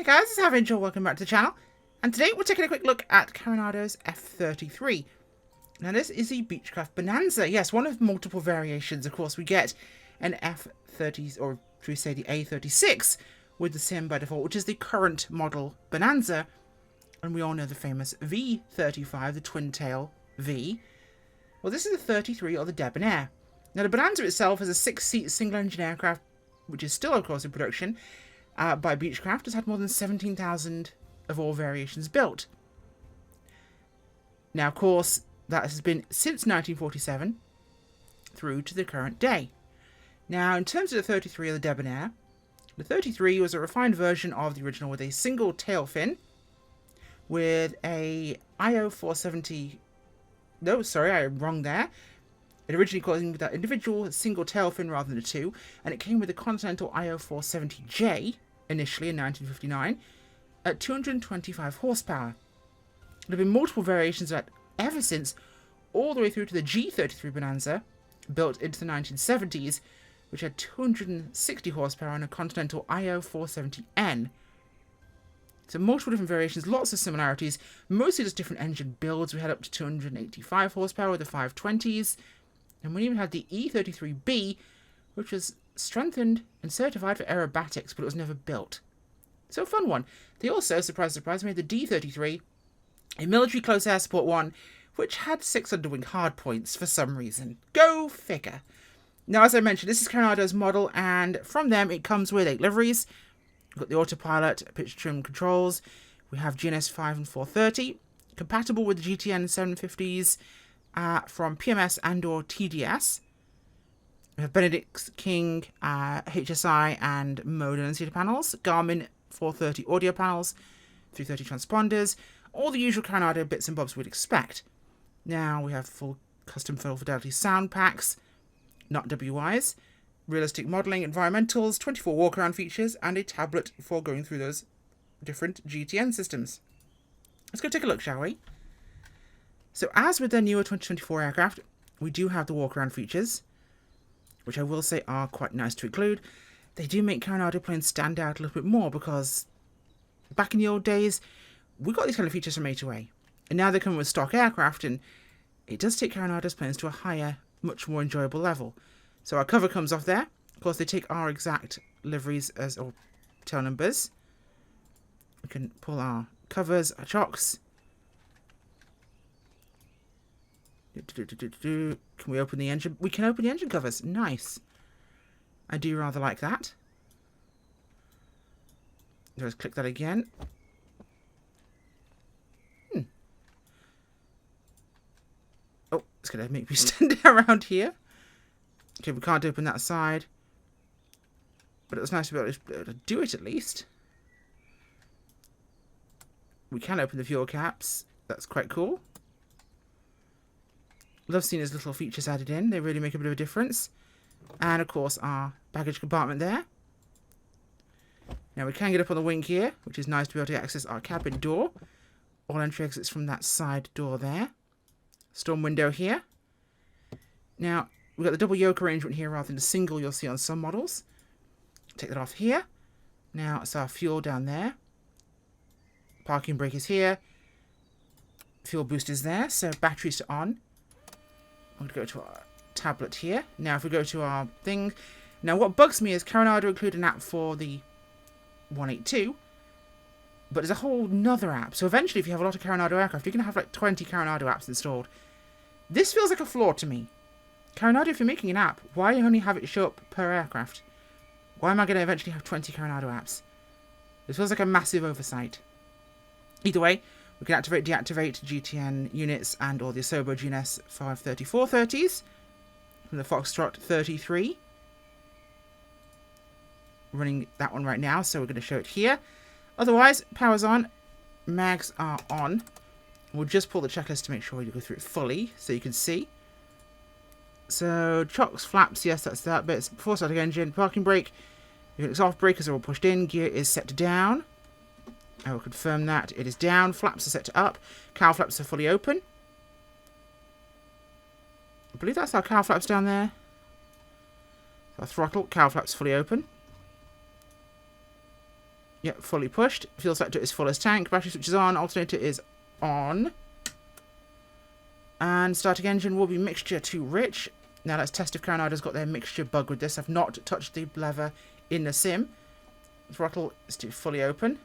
guys, it's Aventure. Welcome back to the channel. And today we're taking a quick look at Carenado's F33. Now this is the Beechcraft Bonanza. Yes, one of multiple variations. Of course, we get an F30, or should we say the A36, with the sim by default, which is the current model Bonanza. And we all know the famous V35, the twin tail V. Well, this is the 33, or the Debonair. Now the Bonanza itself is a 6-seat single-engine aircraft, which is still, of course, in production by Beechcraft. Has had more than 17,000 of all variations built. Now, of course, that has been since 1947 through to the current day. Now, in terms of the 33 or the Debonair, the 33 was a refined version of the original with a single tail fin with a IO 470. No, sorry, I'm wrong there. It originally came with that individual single tail fin rather than a two, and it came with a Continental IO 470J initially in 1959 at 225 horsepower. There have been multiple variations of that ever since, all the way through to the G33 Bonanza, built into the 1970s, which had 260 horsepower and a Continental IO 470N. So multiple different variations, lots of similarities, mostly just different engine builds. We had up to 285 horsepower with the 520s, and we even had the E33B, which was strengthened and certified for aerobatics, but it was never built. So a fun one. They also, surprise, surprise, made the D33, a military close air support one, which had 6 underwing hardpoints for some reason. Go figure. Now, as I mentioned, this is Carenado's model, and from them it comes with 8 liveries. We've got the autopilot, pitch trim controls. We have GNS 5 and 430, compatible with the GTN 750s from PMS and or TDS. We have Benedict King HSI and mode and cedar panels, Garmin 430 audio panels, 330 transponders, all the usual Carnado bits and bobs we'd expect. Now we have full custom full fidelity sound packs, not WIs, realistic modelling, environmentals, 24 walk-around features, and a tablet for going through those different GTN systems. Let's go take a look, shall we? So as with their newer 2024 aircraft, we do have the walk-around features, which I will say are quite nice to include. They do make Carenado planes stand out a little bit more, because back in the old days, we got these kind of features from A2A. And now they come with stock aircraft, and it does take Carenado's planes to a higher, much more enjoyable level. So our cover comes off there. Of course, they take our exact liveries or tail numbers. We can pull our covers, our chocks. Can we open the engine? We can open the engine covers. Nice. I do rather like that. Let's click that again. Oh, it's going to make me stand around here. Okay, we can't open that side. But it was nice to be able to do it at least. We can open the fuel caps. That's quite cool. Love seeing those little features added in. They really make a bit of a difference. And, of course, our baggage compartment there. Now, we can get up on the wing here, which is nice to be able to access our cabin door. All entry exits from that side door there. Storm window here. Now, we've got the double yoke arrangement here rather than the single you'll see on some models. Take that off here. Now, it's our fuel down there. Parking brake is here. Fuel boost is there, so batteries are on. I'm going to go to our tablet here. Now, if we go to our thing... Now, what bugs me is Carenado included an app for the 182, but there's a whole nother app. So eventually, if you have a lot of Carenado aircraft, you're going to have like 20 Carenado apps installed. This feels like a flaw to me. Carenado, if you're making an app, why only have it show up per aircraft? Why am I going to eventually have 20 Carenado apps? This feels like a massive oversight. Either way, we can activate, deactivate GTN units and or the Asobo GNS 530 430s from the Foxtrot 33. Running that one right now, so we're going to show it here. Otherwise, power's on, mags are on. We'll just pull the checklist to make sure you go through it fully, so you can see. So, chocks, flaps, yes, that's that bit. Before starting engine, parking brake. Units off, breakers are all pushed in. Gear is set to down. I will confirm that it is down. Flaps are set to up. Cowl flaps are fully open. I believe that's our cowl flaps down there. Our throttle, cowl flaps fully open. Yep, fully pushed. Fuel sector is full as tank. Battery switch is on. Alternator is on. And starting engine will be mixture too rich. Now let's test if Carenado's got their mixture bug with this. I've not touched the lever in the sim. Throttle is fully open.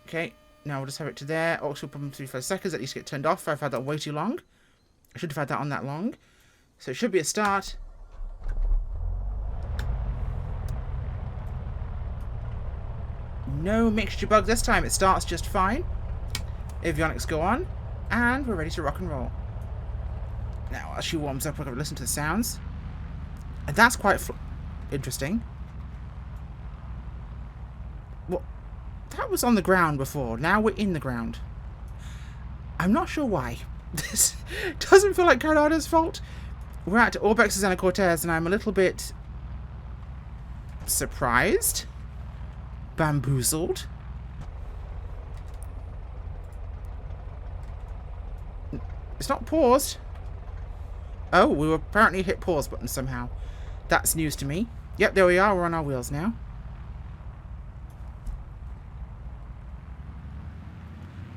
Okay, now we'll just have it to there. Also problem 35 seconds, at least get turned off. I've had that way too long. I should have had that on that long. So it should be a start. No mixture bug this time. It starts just fine. Avionics go on. And we're ready to rock and roll. Now, as she warms up, we're going to listen to the sounds. And that's quite interesting. Well, that was on the ground before. Now we're in the ground. I'm not sure why. This doesn't feel like Carnado's fault. We're at Orbex's and Cortez, and I'm a little bit surprised. Bamboozled. It's not paused. Oh, we were apparently hit pause button somehow. That's news to me. Yep, there we are. We're on our wheels now.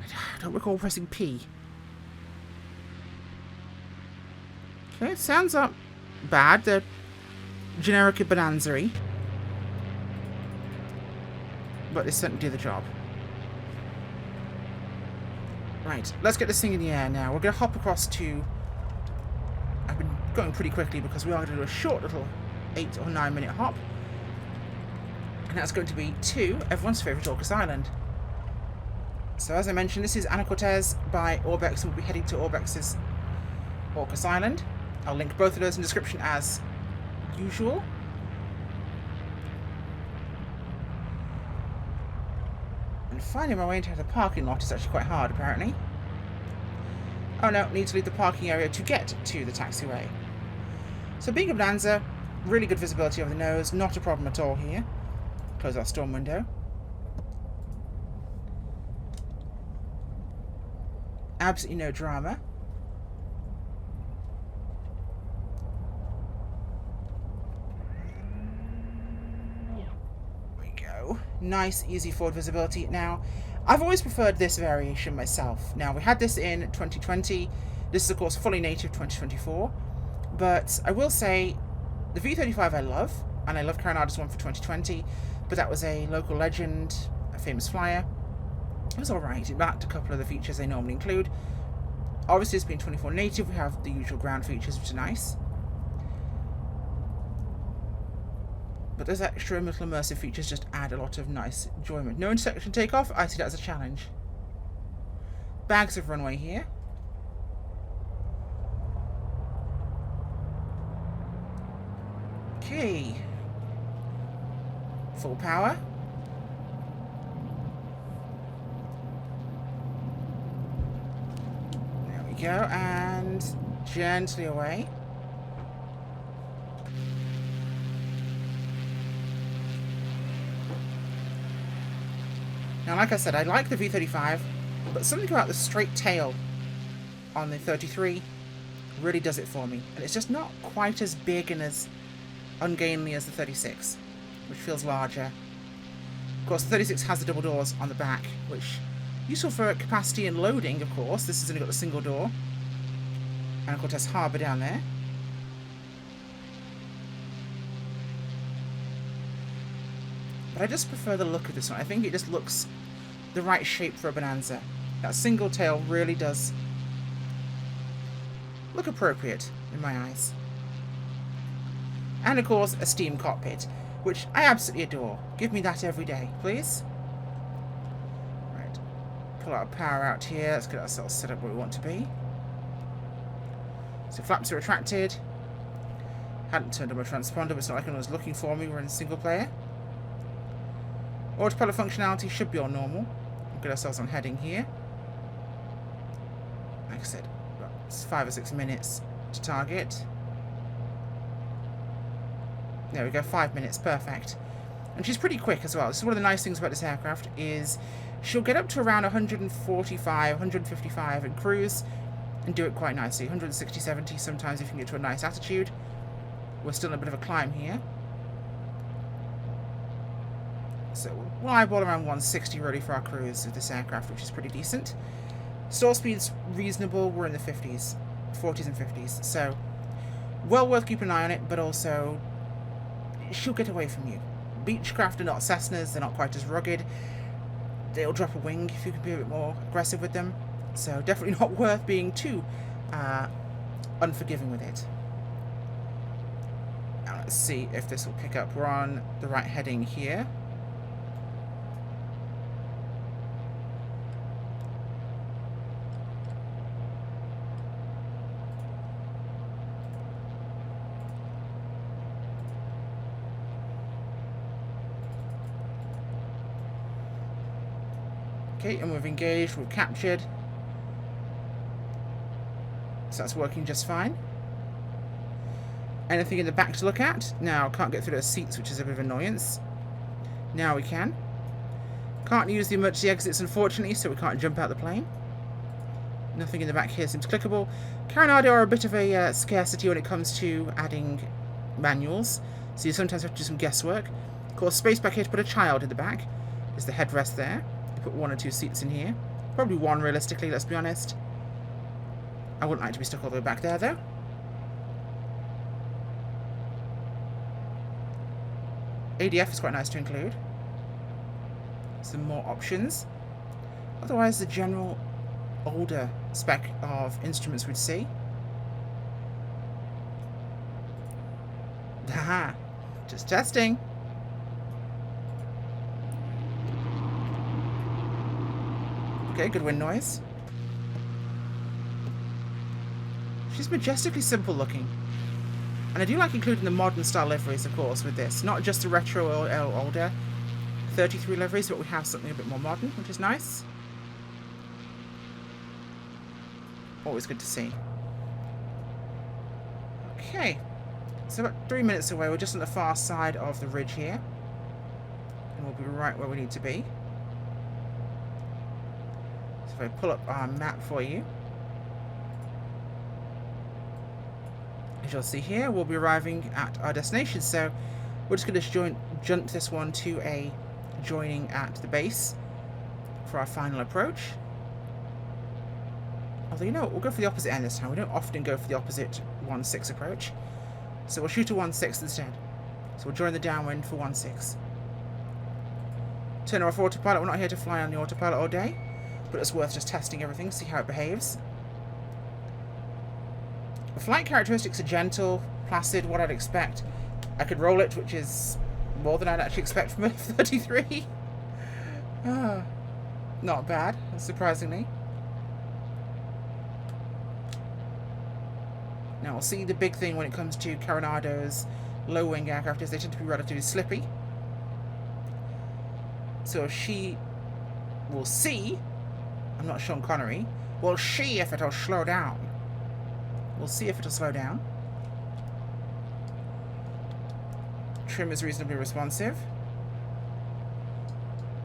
I don't recall pressing P. Okay, it sounds not bad. They're generic bonanza-y. But they certainly do the job. Right, let's get this thing in the air now. We're going to hop across to... I've been going pretty quickly because we are going to do a short little 8 or 9 minute hop. And that's going to be to everyone's favourite Orcas Island. So as I mentioned, this is Ana Cortez by Orbex, and we'll be heading to Orbex's Orcas Island. I'll link both of those in the description as usual. And finding my way into the parking lot is actually quite hard, apparently. Oh no, need to leave the parking area to get to the taxiway. So being a bonanza, really good visibility over the nose, not a problem at all here. Close our storm window. Absolutely no drama. Nice, easy forward visibility. Now, I've always preferred this variation myself. Now, we had this in 2020. This is, of course, fully native 2024. But I will say, the V35 I love, and I love Carenado's one for 2020, but that was a local legend, a famous flyer. It was alright. It lacked a couple of the features they normally include. Obviously, it's been 24 native. We have the usual ground features, which are nice. But those extra little immersive features just add a lot of nice enjoyment. No intersection takeoff, I see that as a challenge. Bags of runway here. Okay. Full power. There we go, and gently away. Now, like I said, I like the V35, but something about the straight tail on the 33 really does it for me. And it's just not quite as big and as ungainly as the 36, which feels larger. Of course, the 36 has the double doors on the back, which useful for capacity and loading, of course. This has only got the single door. And of course, there's harbour down there. But I just prefer the look of this one. I think it just looks the right shape for a bonanza. That single tail really does look appropriate in my eyes. And of course, a steam cockpit, which I absolutely adore. Give me that every day, please. Right. Pull our power out here. Let's get ourselves set up where we want to be. So flaps are retracted. Hadn't turned on my transponder, but it's not like anyone was looking for me. We're in single player. Autopilot functionality should be on normal. We'll get ourselves on heading here. Like I said, it's 5 or 6 minutes to target. There we go, 5 minutes, perfect. And she's pretty quick as well. This is one of the nice things about this aircraft is she'll get up to around 145, 155 in cruise and do it quite nicely. 160, 70 sometimes if you can get to a nice attitude. We're still in a bit of a climb here. So we'll eyeball around 160 really for our cruise of this aircraft, which is pretty decent. Stall speed's reasonable. We're in the 50s, 40s and 50s. So well worth keeping an eye on it, but also she'll get away from you. Beechcraft are not Cessnas. They're not quite as rugged. They'll drop a wing if you can be a bit more aggressive with them. So definitely not worth being too unforgiving with it. Now let's see if this will pick up. We're on the right heading here. Okay, and we've engaged, we've captured. So that's working just fine. Anything in the back to look at? Now, can't get through those seats, which is a bit of an annoyance. Now we can. Can't use the emergency exits, unfortunately, so we can't jump out the plane. Nothing in the back here seems clickable. Carenado are a bit of a scarcity when it comes to adding manuals, so you sometimes have to do some guesswork. Of course, space back here to put a child in the back. There's the headrest there. Put 1 or 2 seats in here. Probably 1 realistically, let's be honest. I wouldn't like to be stuck all the way back there though. ADF is quite nice to include. Some more options. Otherwise the general older spec of instruments we'd see. Haha. Just testing. Okay, good wind noise. She's majestically simple looking. And I do like including the modern style liveries, of course, with this. Not just the retro or older 33 liveries, but we have something a bit more modern, which is nice. Always good to see. Okay. So about 3 minutes away, we're just on the far side of the ridge here. And we'll be right where we need to be. If I pull up our map for you, as you'll see here, we'll be arriving at our destination. So we're just going to jump this one to a joining at the base for our final approach. Although, you know what, we'll go for the opposite end this time. We don't often go for the opposite 1-6 approach. So we'll shoot a 1-6 instead. So we'll join the downwind for 1-6. Turn off autopilot. We're not here to fly on the autopilot all day, but it's worth just testing everything, see how it behaves. The flight characteristics are gentle, placid, what I'd expect. I could roll it, which is more than I'd actually expect from a F33. Not bad, surprisingly. Now we'll see the big thing when it comes to Carenado's low-wing aircraft is they tend to be relatively slippy. So if she will see, I'm not Sean Connery, we'll see if it'll slow down. We'll see if it'll slow down. Trim is reasonably responsive.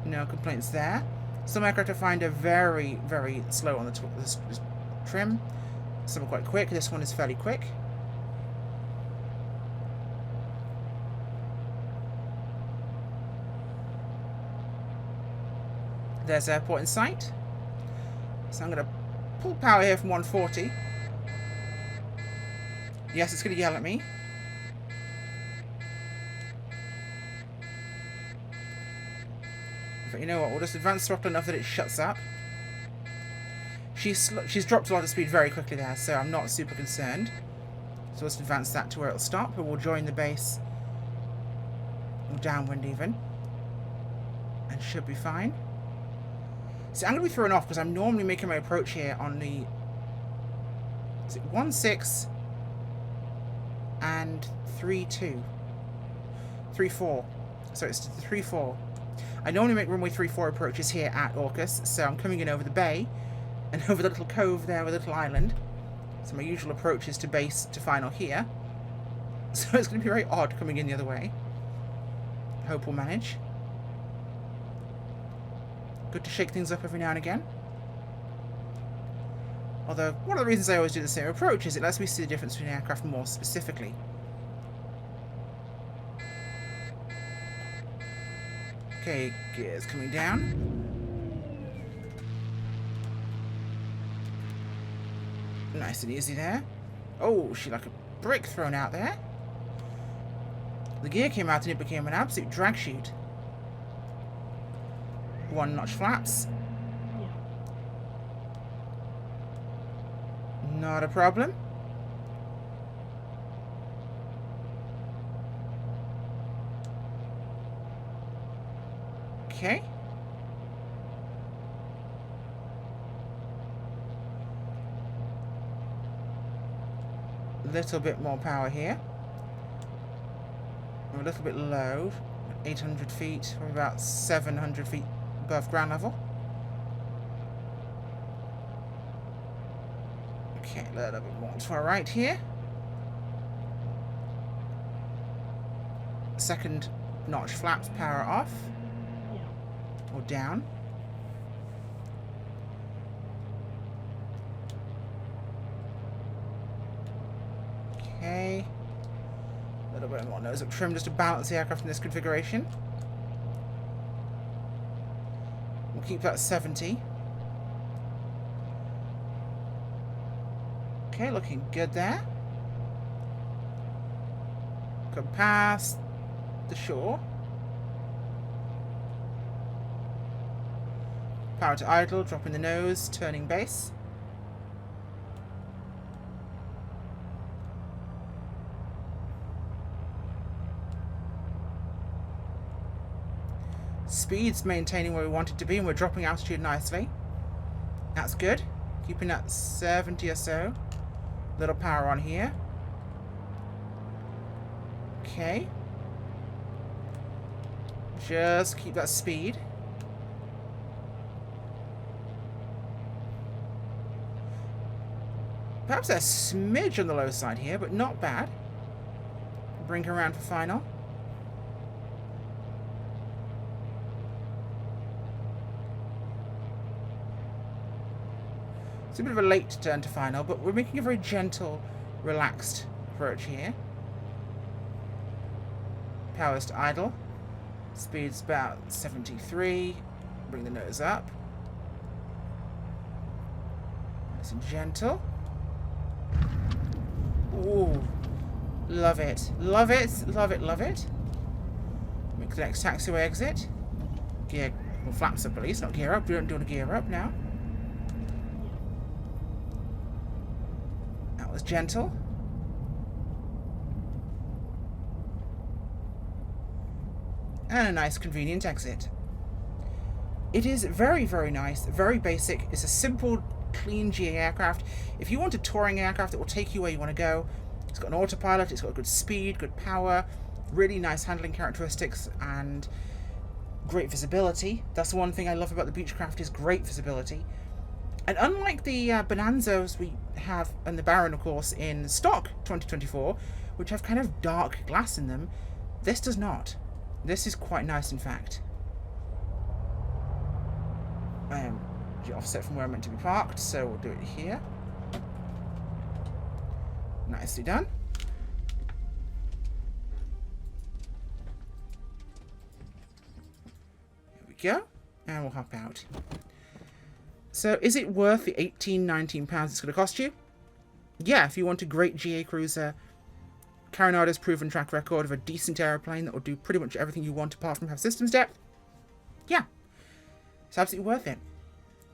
No complaints there. Some aircraft I find are very, very slow on the trim. Some are quite quick. This one is fairly quick. There's airport in sight. So I'm going to pull power here from 140. Yes, it's going to yell at me. But you know what, we'll just advance throttle enough that it shuts up. She's dropped a lot of speed very quickly there, so I'm not super concerned. So let's advance that to where it'll stop, and we'll join the base downwind even. And should be fine. So I'm going to be thrown off because I'm normally making my approach here on the... Is it 1-6 and 3-2? 3-4. So it's 3-4. I normally make runway 3-4 approaches here at AUKUS, so I'm coming in over the bay and over the little cove there with a little island. So my usual approach is to base to final here. So it's going to be very odd coming in the other way. I hope we'll manage. Good to shake things up every now and again. Although, one of the reasons I always do the same approach is it lets me see the difference between aircraft more specifically. Okay, gears coming down. Nice and easy there. Oh, she like a brick thrown out there. The gear came out and it became an absolute drag chute. 1 notch flaps. Not a problem. Okay. A little bit more power here. We're a little bit low. 800 feet. We're about 700 feet above ground level. Okay, a little bit more to our right here. Second notch flaps, power off. Or down. Okay. A little bit more nose up trim just to balance the aircraft in this configuration. We'll keep that 70. Okay, looking good there. Come past the shore. Power to idle, dropping the nose, turning base. Speed's maintaining where we want it to be, and we're dropping altitude nicely. That's good. Keeping that 70 or so. Little power on here. Okay. Just keep that speed. Perhaps a smidge on the low side here, but not bad. Bring her around for final. It's a bit of a late turn to final, but we're making a very gentle, relaxed approach here. Powers to idle. Speed's about 73. Bring the nose up. Nice and gentle. Ooh. Love it. Love it. Love it. Love it. Make the next taxiway exit. Gear. Well, flaps up at least, not gear up. We don't do a gear up now. That was gentle. And a nice convenient exit. It is very, very nice, very basic. It's a simple, clean GA aircraft. If you want a touring aircraft that will take you where you want to go, it's got an autopilot, it's got good speed, good power, really nice handling characteristics, and great visibility. That's the one thing I love about the Beechcraft, is great visibility. And unlike the Bonanzas we have, and the Baron, of course, in stock 2024, which have kind of dark glass in them, this does not. This is quite nice, in fact. I am offset from where I'm meant to be parked, so we'll do it here. Nicely done. There we go. And we'll hop out. So, is it worth the £18–19 it's going to cost you? Yeah, if you want a great GA cruiser. Carenado's proven track record of a decent aeroplane that will do pretty much everything you want apart from have systems depth. Yeah, it's absolutely worth it.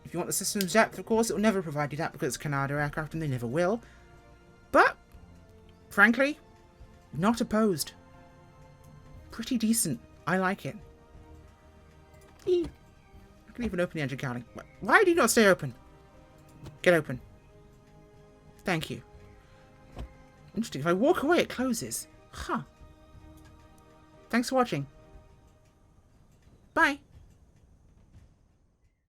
If you want the systems depth, of course, it will never provide you that because it's a Carnado aircraft and they never will. But, frankly, not opposed. Pretty decent. I like it. I can even open the engine cowling. Why do you not stay open? Get open. Thank you. Interesting. If I walk away, it closes. Huh. Thanks for watching. Bye.